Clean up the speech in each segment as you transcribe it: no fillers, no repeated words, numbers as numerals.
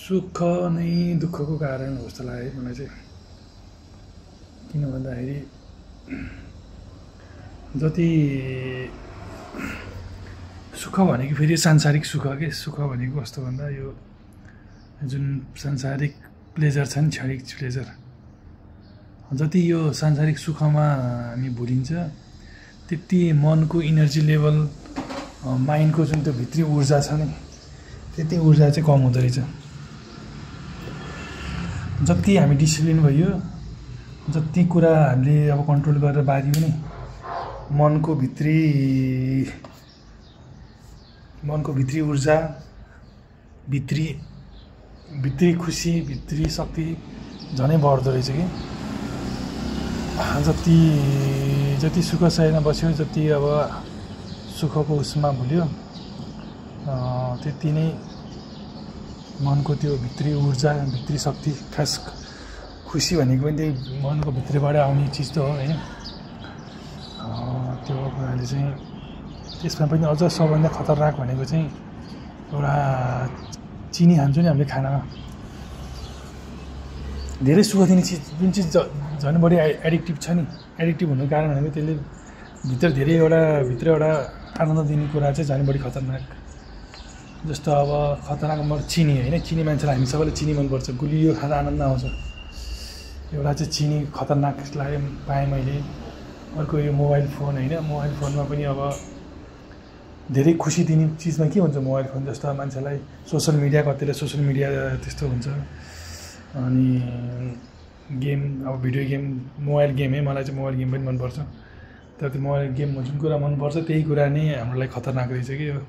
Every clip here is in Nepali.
सुख नै दुःखको कारण हो जस्तो लाग्यो मलाई चाहिँ। किन भन्दाखेरि जति सुख भनेको फेरि सांसारिक सुख के, सुख भनेको कस्तो भन्दा यो जुन सांसारिक प्लेजर छ नि, क्षणिक प्लेजर, जति यो सांसारिक सुखमा हामी भुलिन्छ त्यति मनको इनर्जी लेभल, माइन्डको जुन त्यो भित्री ऊर्जा छ नि, त्यति ऊर्जा चाहिँ कम हुँदो रहेछ। जति हामी डिसिप्लिन भयो, जति कुरा हामीले अब कन्ट्रोल गरेर बारियो नि, मनको भित्री ऊर्जा, भित्री खुसी, भित्री शक्ति झनै बढ्दो रहेछ कि। जति सुख छैन बस्यो, जति अब सुखको उसमा भुल्यो, त्यति नै मनको त्यो भित्री ऊर्जा, भित्री शक्ति, खास खुसी भनेको पनि त्यही मनको भित्रबाट आउने चिज त हो होइन। त्यो कुराले चाहिँ त्यसमा पनि अझ सबभन्दा खतरनाक भनेको चाहिँ एउटा चिनी खान्छौँ नि हामीले खानामा, धेरै सुख दिने चिज, जुन चिज झन् बढी एडिक्टिभ छ नि। एडिक्टिभ हुनुको कारण भनेको त्यसले भित्र एउटा आनन्द दिने कुरा चाहिँ झन् बढी खतरनाक। जस्तो अब खतरनाक चिनी होइन, चिनी मान्छेलाई हामी सबैलाई चिनी मनपर्छ, गुलियो खाँदा आनन्द आउँछ। एउटा चाहिँ चिनी खतरनाक लाग्यो पाएँ मैले। अर्को यो मोबाइल फोन होइन, मोबाइल फोनमा पनि अब धेरै खुसी दिने चिजमा के हुन्छ मोबाइल फोन। जस्तो मान्छेलाई सोसल मिडिया, कतिले सोसल मिडिया त्यस्तो हुन्छ। अनि गेम, अब भिडियो गेम, मोबाइल गेम है, मलाई चाहिँ मोबाइल गेम पनि मनपर्छ। तर त्यो मोबाइल गेममा जुन कुरा मनपर्छ त्यही कुरा नै हाम्रो लागि खतरनाक रहेछ कि। यो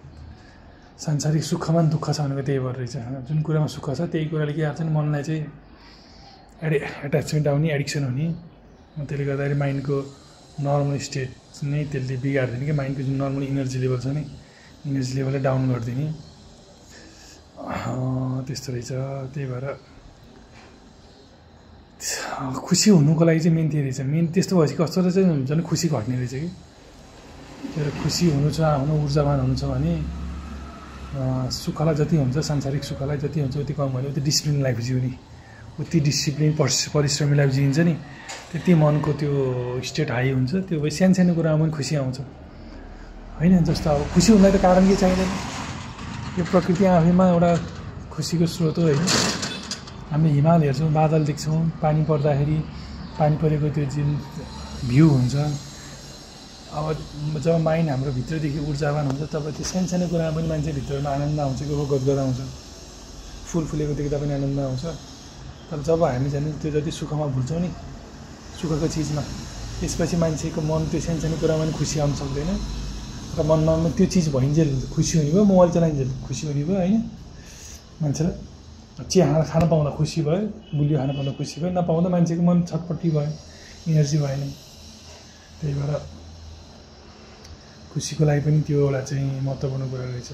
सांसारिक सुखमा दुःख छ भनेको त्यही भएर रहेछ। जुन कुरामा सुख छ त्यही कुराले के गर्छ नि, मनलाई चाहिँ एट्याचमेन्ट आउने, एडिक्सन हुने। त्यसले गर्दाखेरि माइन्डको नर्मल स्टेट नै त्यसले बिगारिदिने कि। माइन्डको जुन नर्मल इनर्जी लेभल छ नि, इनर्जी लेभललाई डाउन गरिदिने, त्यस्तो रहेछ। त्यही भएर खुसी हुनुको लागि चाहिँ मेन त्यही रहेछ। मेन त्यस्तो भएपछि कस्तो रहेछ, झन् खुसी घट्ने रहेछ कि। त्यो खुसी हुनु छ, आफ्नो ऊर्जावान हुनु छ भने सुखलाई जति हुन्छ, सांसारिक सुखलाई जति हुन्छ उति कम भने उति डिसिप्लिन लाइफ जिउने, उति डिसिप्लिन परिश्रमी लाइफ जिन्छ नि, त्यति मनको त्यो स्टेट हाई हुन्छ। त्यो भए सानो कुरामा पनि खुसी आउँछ होइन। जस्तो अब खुसी हुनलाई त कारण के चाहिँदैन, यो प्रकृति आफैमा एउटा खुसीको स्रोत हो होइन। हामीले हिमाल हेर्छौँ, बादल देख्छौँ, पानी पर्दाखेरि पानी परेको त्यो जुन भ्यू हुन्छ। अब जब माइन्ड हाम्रो भित्रदेखि ऊर्जावान हुन्छ तब त्यो सानो कुरामा पनि मान्छे भित्रमा आनन्द आउँछ, गदगद आउँछ। फुल फुलेको देख्दा पनि आनन्द आउँछ। तर जब हामी जाने त्यो जति सुखमा भुल्छौँ नि, सुखको चिजमा, त्यसपछि मान्छेको मन त्यो सानो कुरामा पनि खुसी आउन सक्दैन। र मनमा त्यो चिज भइन्जेल खुसी हुने भयो, मोबाइल चलाइन्जेल खुसी हुने भयो होइन। मान्छेलाई चिया खान पाउँदा खुसी भयो, गुलियो खान पाउँदा खुसी भयो, नपाउँदा मान्छेको मन छटपट्टि भयो, इनर्जी भएन। त्यही भएर खुसीको लागि पनि त्यो एउटा चाहिँ महत्त्वपूर्ण कुरा रहेछ।